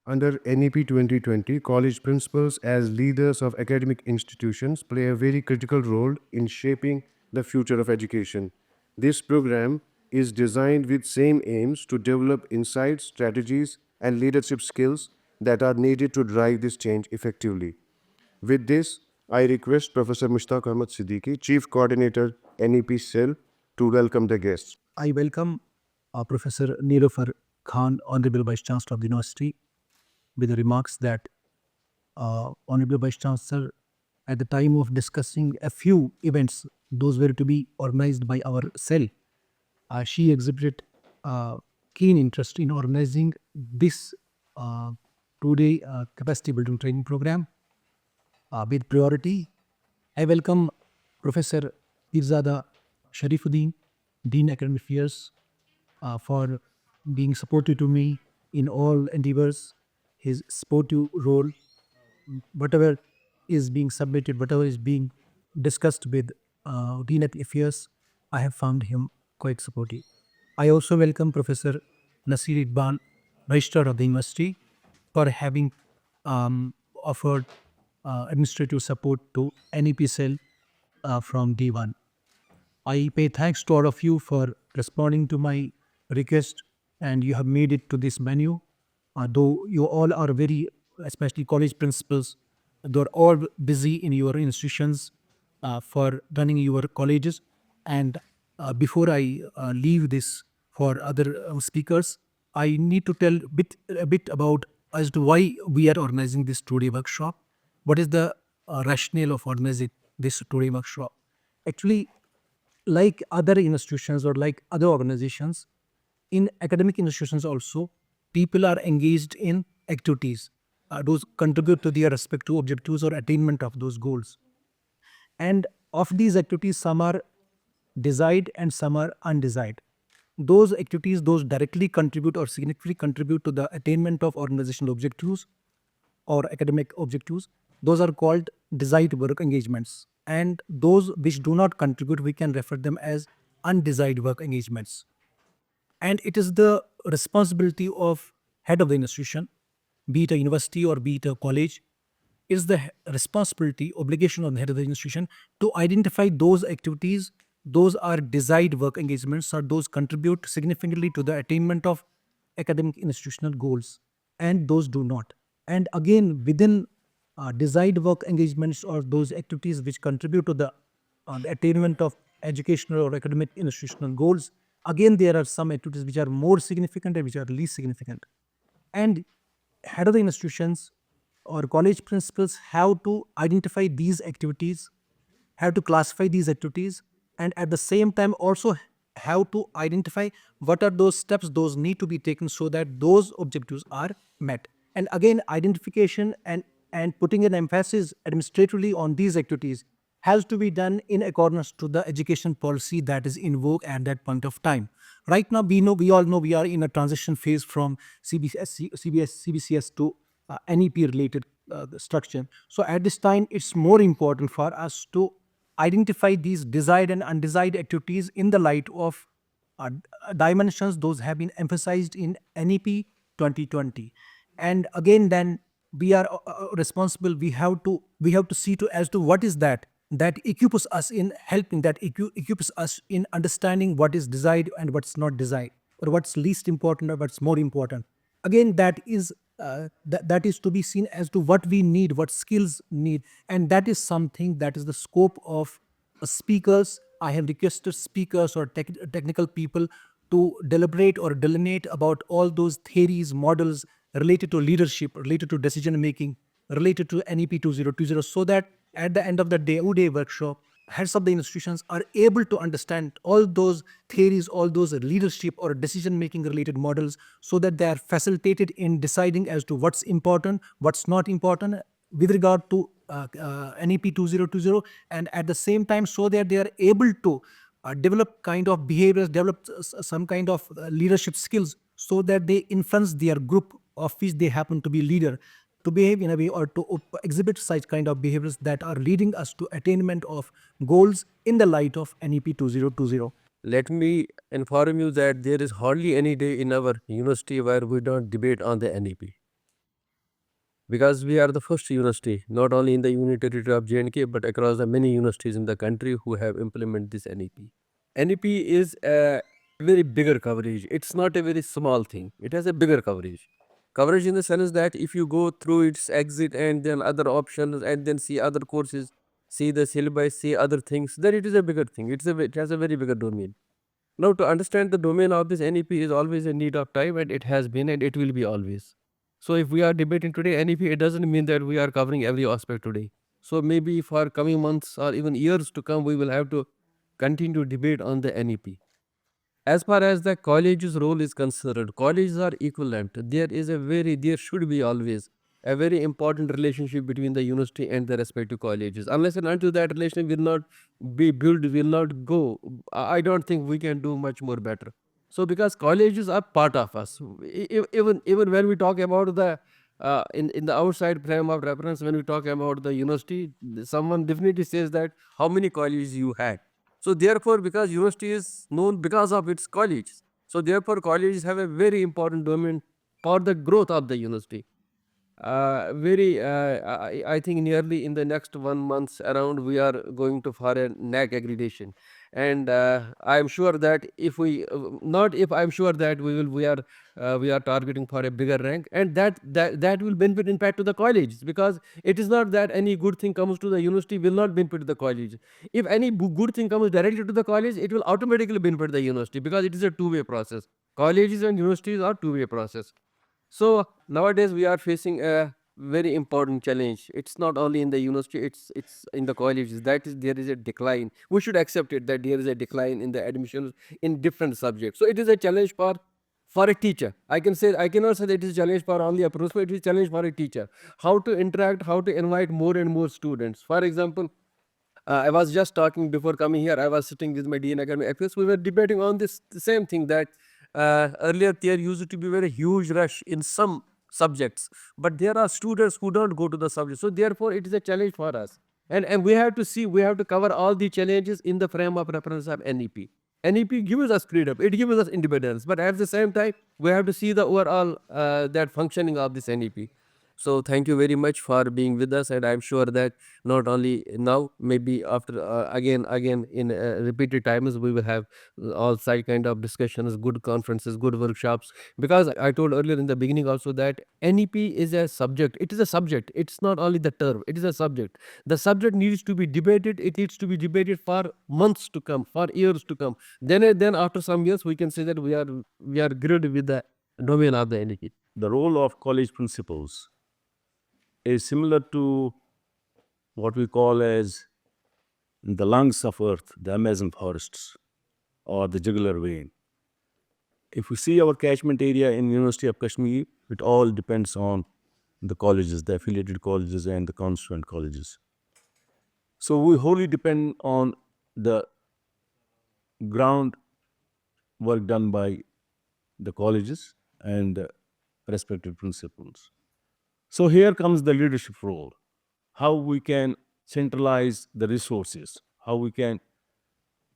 Under NEP 2020, college principals, as leaders of academic institutions, play a very critical role in shaping the future of education. This program is designed with same aims to develop insights, strategies, and leadership skills that are needed to drive this change effectively. With this, I request Professor Mushtaq Ahmad Siddiqui, Chief Coordinator, NEP Cell, to welcome the guests. I welcome Professor Nilofar Khan, Honorable Vice Chancellor of the University, with the remarks that Honorable Vice Chancellor, at the time of discussing a few events, those were to be organized by our cell, she exhibited keen interest in organizing this uh, two-day capacity building training program with priority. I welcome Professor Pirzada Sharifuddin, Dean Academic Affairs, for being supportive to me in all endeavors. His supportive role, whatever is being submitted, whatever is being discussed with Dean at Affairs, I have found him quite supportive. I also welcome Professor Nasir Iqbal, Registrar of the University, for having offered administrative support to NEP cell from D1. I pay thanks to all of you for responding to my request, and you have made it to this menu. Though you all are very, especially college principals, they're all busy in your institutions for running your colleges. And before I leave this for other speakers, I need to tell a bit about as to why we are organizing this two-day workshop. What is the rationale of organizing this two-day workshop? Actually, like other institutions or like other organizations, in academic institutions also, people are engaged in activities. Those contribute to their respective objectives or attainment of those goals. And of these activities, some are desired and some are undesired. Those activities, those directly contribute or significantly contribute to the attainment of organizational objectives or academic objectives, those are called desired work engagements. And those which do not contribute, we can refer them as undesired work engagements. And it is the responsibility of head of the institution, be it a university or be it a college, is the responsibility, obligation on the head of the institution to identify those activities, those are desired work engagements, or those contribute significantly to the attainment of academic institutional goals, and those do not. And again, within desired work engagements or those activities which contribute to the attainment of educational or academic institutional goals, again, there are some activities which are more significant and which are least significant. And head of the institutions or college principals have to identify these activities, have to classify these activities, and at the same time also have to identify what are those steps those need to be taken so that those objectives are met. And again, identification and putting an emphasis administratively on these activities has to be done in accordance to the education policy that is in vogue at that point of time. Right now, we all know we are in a transition phase from CBCS to NEP related structure. So at this time, it's more important for us to identify these desired and undesired activities in the light of dimensions those have been emphasized in NEP 2020. And again, then we are responsible. We have to see to as to what is that equips us in helping, that equips us in understanding what is desired and what's not desired, or what's least important or what's more important. Again, that is to be seen as to what we need, what skills need, and that is something that is the scope of speakers. I have requested speakers or technical people to deliberate or delineate about all those theories, models related to leadership, related to decision making, related to NEP 2020, so that at the end of the day, two-day workshop, heads of the institutions are able to understand all those theories, all those leadership or decision making related models, so that they are facilitated in deciding as to what's important, what's not important with regard to NEP 2020, and at the same time, so that they are able to develop kind of behaviors, develop some kind of leadership skills, so that they influence their group of which they happen to be leader to behave in a way or to exhibit such kind of behaviors that are leading us to attainment of goals in the light of NEP 2020. Let me inform you that there is hardly any day in our university where we don't debate on the NEP. because we are the first university, not only in the union territory of J&K, but across the many universities in the country who have implemented this NEP. NEP is a very bigger coverage. It's not a very small thing. It has a bigger coverage. Coverage in the sense that if you go through its exit and then other options and then see other courses, see the syllabus, see other things, then it is a bigger thing. It has a very bigger domain. Now, to understand the domain of this NEP is always a need of time, and it has been and it will be always. So, if we are debating today NEP, it doesn't mean that we are covering every aspect today. So, maybe for coming months or even years to come, we will have to continue to debate on the NEP. As far as the college's role is concerned, colleges are equivalent. There should be always a very important relationship between the university and the respective colleges. Unless and until that relation will not be built, will not go, I don't think we can do much more better. So, because colleges are part of us, even when we talk about the in the outside frame of reference, when we talk about the university, someone definitely says that how many colleges you had. So therefore, because university is known because of its colleges, so therefore colleges have a very important domain for the growth of the university. I think nearly in the next 1 month around, we are going to for a NAC accreditation, and I am sure that if we not if I am sure that we are targeting for a bigger rank, and that will benefit in fact to the colleges, because it is not that any good thing comes to the university will not benefit the college. If any good thing comes directly to the college, it will automatically benefit the university, because it is a two-way process. Colleges and universities are two-way process. So nowadays we are facing a very important challenge. It's not only in the university, it's in the colleges. That is, there is a decline. We should accept it that there is a decline in the admissions in different subjects. So it is a challenge for a teacher. I cannot say that it is a challenge for only a principal. It is a challenge for a teacher. How to interact, how to invite more and more students. For example, I was just talking before coming here. I was sitting with my Dean Academy Affairs. We were debating on this the same thing, that earlier there used to be very huge rush in some subjects, but there are students who don't go to the subject. So therefore, it is a challenge for us, and we have to cover all the challenges in the frame of reference of NEP. NEP gives us freedom, it gives us independence, but at the same time, we have to see the overall that functioning of this NEP. So thank you very much for being with us, and I'm sure that not only now, maybe after again in repeated times, we will have all side kind of discussions, good conferences, good workshops. Because I told earlier in the beginning also that NEP is a subject. It is a subject. It's not only the term. It is a subject. The subject needs to be debated. It needs to be debated for months to come, for years to come. Then after some years, we can say that we are grilled with the domain of the NEP. The role of college principals is similar to what we call as the lungs of earth, the Amazon forests, or the jugular vein. If we see our catchment area in University of Kashmir, it all depends on the colleges, the affiliated colleges and the constituent colleges. So we wholly depend on the ground work done by the colleges and the respective principals. So here comes the leadership role, how we can centralize the resources, how we can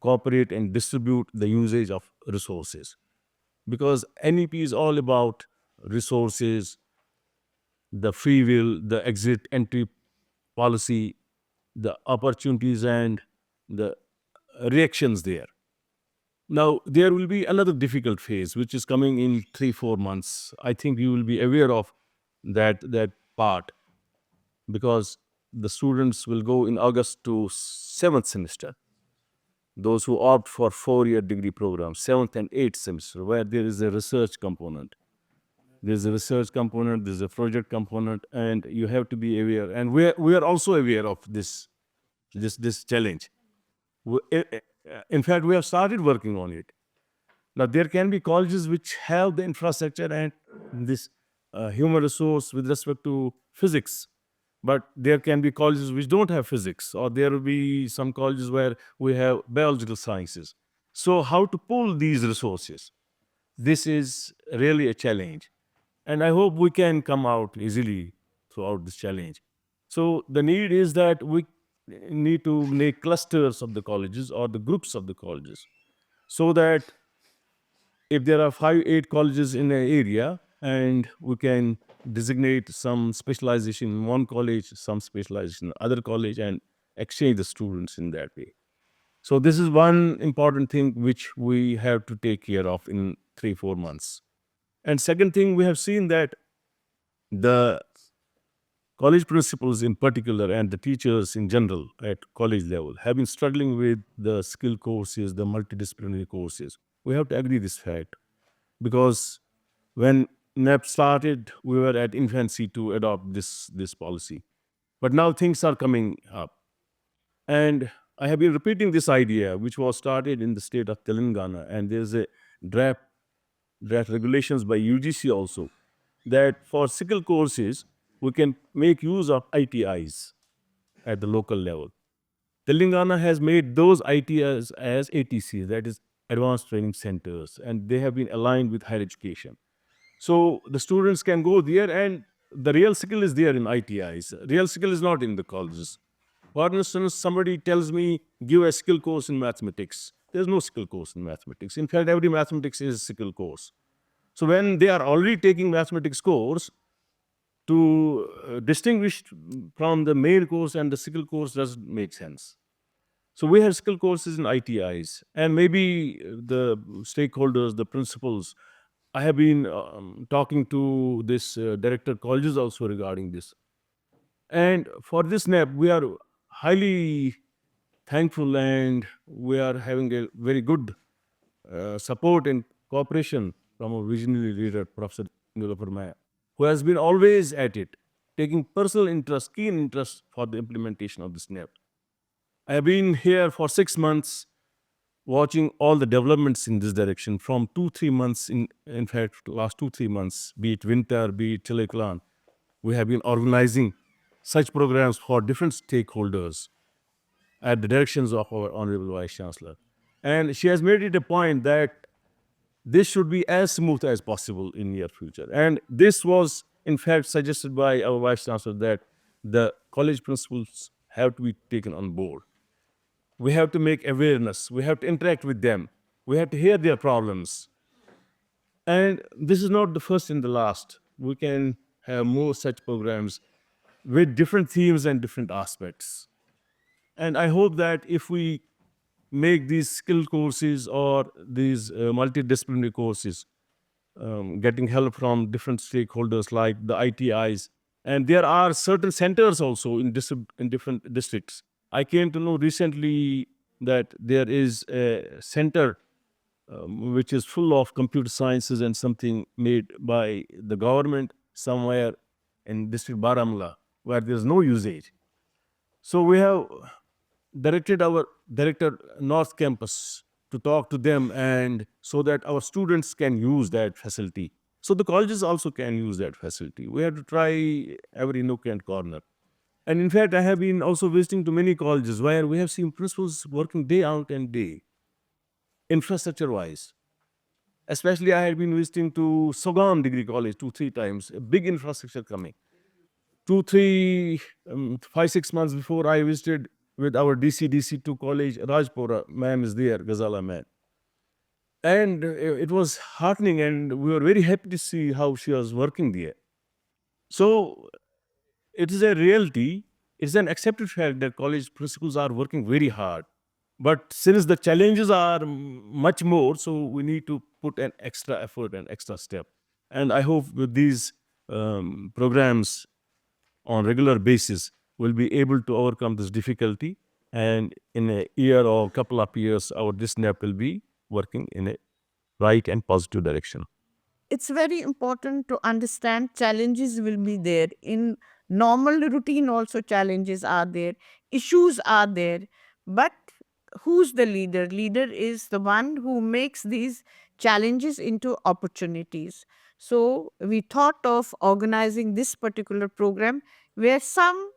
cooperate and distribute the usage of resources. Because NEP is all about resources, the free will, the exit entry policy, the opportunities and the reactions there. Now, there will be another difficult phase which is coming in 3-4 months. I think you will be aware of that part, because the students will go in August to 7th semester. Those who opt for 4-year degree programs, 7th and 8th semester, where there is a research component. There's a research component, there's a project component, and you have to be aware. And we are also aware of this challenge. In fact, we have started working on it. Now, there can be colleges which have the infrastructure and this human resource with respect to physics, but there can be colleges which don't have physics, or there will be some colleges where we have biological sciences. So, how to pull these resources? This is really a challenge, and I hope we can come out easily throughout this challenge. So, the need is that we need to make clusters of the colleges or the groups of the colleges, so that if there are 5-8 colleges in an area and we can designate some specialization in one college, some specialization in other college, and exchange the students in that way. So this is one important thing which we have to take care of in 3 4 months. And second thing, we have seen that the college principals in particular and the teachers in general at college level have been struggling with the skill courses, the multidisciplinary courses. We have to agree this fact, because when NEP started, we were at infancy to adopt this policy. But now things are coming up. And I have been repeating this idea, which was started in the state of Telangana, and there's a draft regulations by UGC also, that for skill courses, we can make use of ITIs at the local level. Telangana has made those ITIs as ATCs, that is Advanced Training Centers, and they have been aligned with higher education. So the students can go there, and the real skill is there in ITIs. Real skill is not in the colleges. For instance, somebody tells me, give a skill course in mathematics. There's no skill course in mathematics. In fact, every mathematics is a skill course. So when they are already taking mathematics course, to distinguish from the main course and the skill course doesn't make sense. So we have skill courses in ITIs, and maybe the stakeholders, the principals. I have been talking to this director colleges also regarding this. And for this NEP, we are highly thankful, and we are having a very good support and cooperation from our visionary leader, Professor Nilofer Maya, who has been always at it, taking personal interest, keen interest for the implementation of this NEP. I have been here for 6 months, watching all the developments in this direction from 2 3 months. In fact, last 2 3 months, be it winter, be it Chilekalan, we have been organizing such programs for different stakeholders at the directions of our Honorable Vice Chancellor. And she has made it a point that this should be as smooth as possible in near future. And this was, in fact, suggested by our Vice Chancellor, that the college principals have to be taken on board. We have to make awareness. We have to interact with them. We have to hear their problems. And this is not the first and the last. We can have more such programs with different themes and different aspects. And I hope that if we make these skill courses or these multidisciplinary courses, getting help from different stakeholders like the ITIs, and there are certain centers also in different districts. I came to know recently that there is a center which is full of computer sciences and something made by the government somewhere in district Baramulla, where there's no usage. So we have directed our director North Campus to talk to them, and so that our students can use that facility. So the colleges also can use that facility. We have to try every nook and corner. And in fact, I have been also visiting to many colleges where we have seen principals working day out and day, infrastructure wise. Especially, I had been visiting to Sogam Degree College 2 3 times, a big infrastructure coming. 5 6 months before, I visited with our DC2 college, Rajpura. Ma'am is there, Ghazala ma'am. And it was heartening, and we were very happy to see how she was working there. So it is a reality. It's an accepted fact that college principals are working very hard. But since the challenges are much more, so we need to put an extra effort and extra step. And I hope with these programs on regular basis, we'll be able to overcome this difficulty. And in a year or couple of years, our this NEP will be working in a right and positive direction. It's very important to understand challenges will be there. In normal routine, also challenges are there, issues are there. But who's the leader? Leader is the one who makes these challenges into opportunities. So we thought of organizing this particular program where some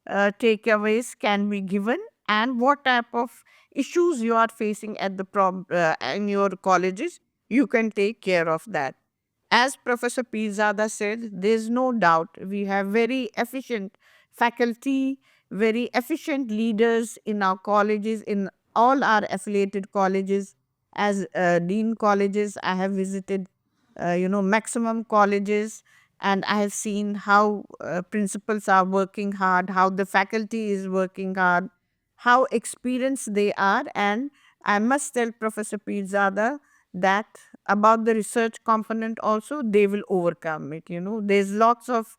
takeaways can be given, and what type of issues you are facing at in your colleges, you can take care of that. As Professor Pirzada said, there's no doubt we have very efficient faculty, very efficient leaders in our colleges, in all our affiliated colleges. As dean colleges, I have visited maximum colleges, and I have seen how principals are working hard, how the faculty is working hard, how experienced they are. And I must tell Professor Pirzada that about the research component also, they will overcome it. There's lots of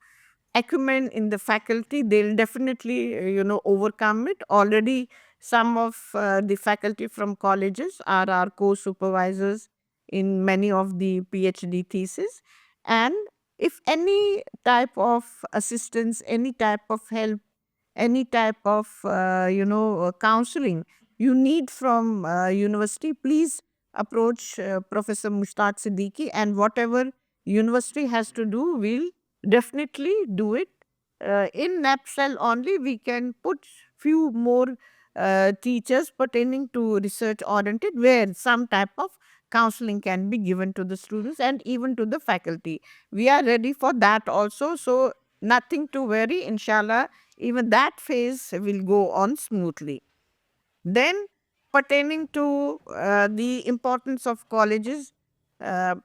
acumen in the faculty. They'll definitely, overcome it. Already, some of the faculty from colleges are our co-supervisors in many of the PhD theses. And if any type of assistance, any type of help, any type of counseling you need from university, please approach Professor Mushtaq Siddiqui, and whatever university has to do, we'll definitely do it. In NAPSEL only, we can put few more teachers pertaining to research oriented, where some type of counseling can be given to the students and even to the faculty. We are ready for that also, so nothing to worry, inshallah. Even that phase will go on smoothly. Then, pertaining to the importance of colleges, uh,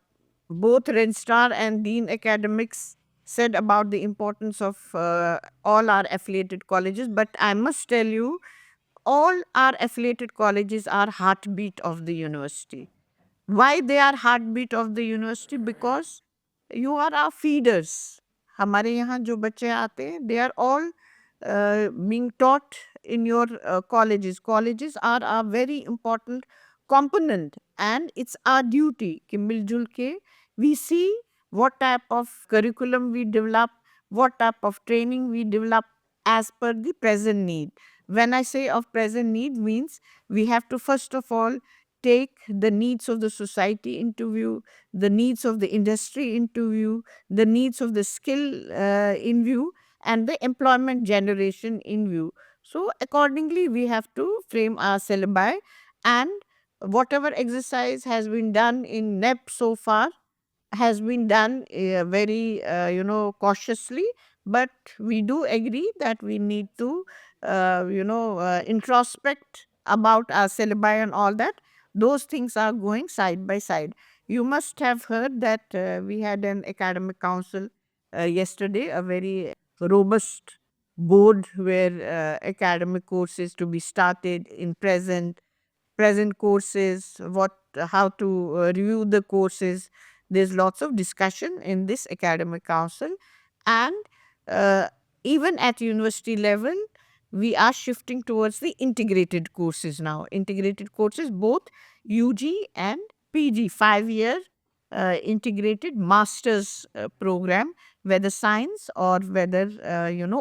both registrar and dean academics said about the importance of all our affiliated colleges. But I must tell you, all our affiliated colleges are heartbeat of the university. Why they are heartbeat of the university? Because you are our feeders. हमारे यहाँ जो बच्चे आते हैं, they are all being taught in your colleges are a very important component, and it's our duty कि मिलजुल के we see what type of curriculum we develop, what type of training we develop as per the present need. When I say of present need, means we have to first of all take the needs of the society into view, the needs of the industry into view, the needs of the skill in view, and the employment generation in view. So, accordingly, we have to frame our syllabi, and whatever exercise has been done in NEP so far has been done very cautiously, but we do agree that we need to introspect about our syllabi and all that. Those things are going side by side. You must have heard that we had an academic council yesterday, a very robust board where academic courses to be started in present courses, what how to review the courses. There's lots of discussion in this academic council, and uh, even at university level, we are shifting towards the integrated courses now. Integrated courses, both UG and PG, 5 year integrated masters program, whether science or whether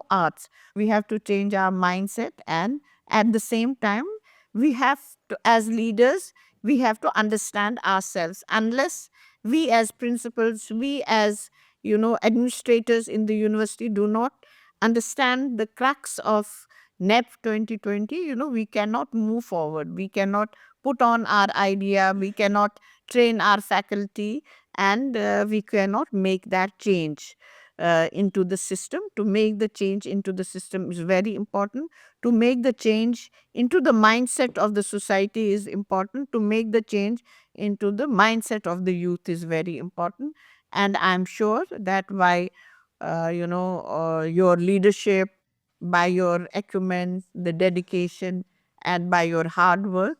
arts. We have to change our mindset, and at the same time, we have to, as leaders, we have to understand ourselves. Unless we as principals, we as administrators in the university do not understand the crux of NEP 2020, we cannot move forward. We cannot put on our idea, we cannot train our faculty, and we cannot make that change into the system. To make the change into the system is very important. To make the change into the mindset of the society is important. To make the change into the mindset of the youth is very important. And I'm sure that by your leadership, by your acumen, the dedication, and by your hard work,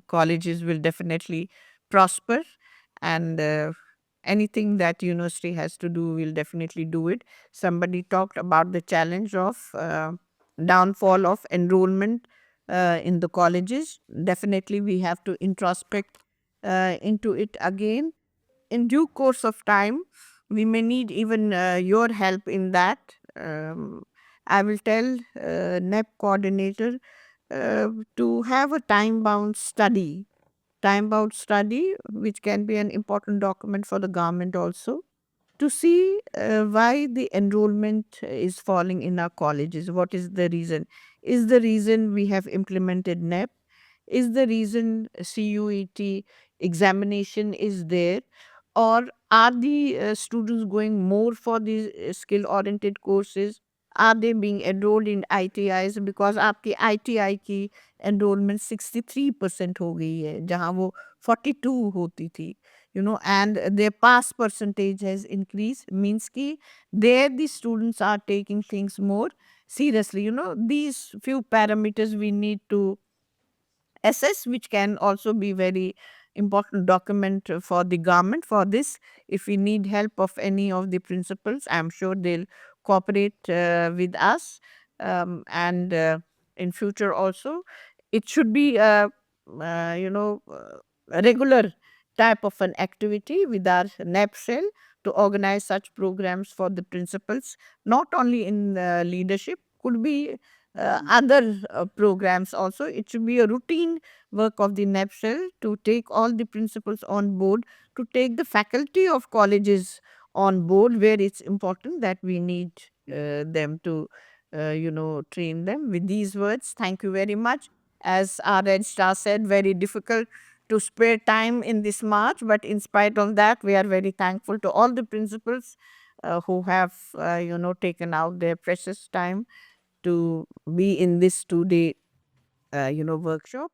colleges will definitely prosper. And anything that university has to do, will definitely do it. Somebody talked about the challenge of downfall of enrollment in the colleges. Definitely, we have to introspect into it again. In due course of time, we may need even your help in that. I will tell NEP coordinator to have a time bound study, which can be an important document for the government also, to see why the enrollment is falling in our colleges. What is the reason? Is the reason we have implemented NEP? Is the reason CUET examination is there? Or are the students going more for these skill oriented courses? Are they being enrolled in ITIs? Because आपकी ITI की enrollment 63% हो गई है, जहाँ वो 42 होती थी. and their pass percentage has increased, means ki there the students are taking things more seriously. These few parameters we need to assess, which can also be very important document for the government for this. If we need help of any of the principals, I'm sure they'll cooperate with us. And in future also, it should be a regular type of an activity with our NEP cell to organize such programs for the principals, not only in leadership, could be other programs also. It should be a routine work of the NEP cell to take all the principals on board, to take the faculty of colleges on board, where it's important that we need them to, train them. With these words, thank you very much. As our registrar said, very difficult to spare time in this March, but in spite of that, we are very thankful to all the principals who have, taken out their precious time to be in this 2-day, workshop.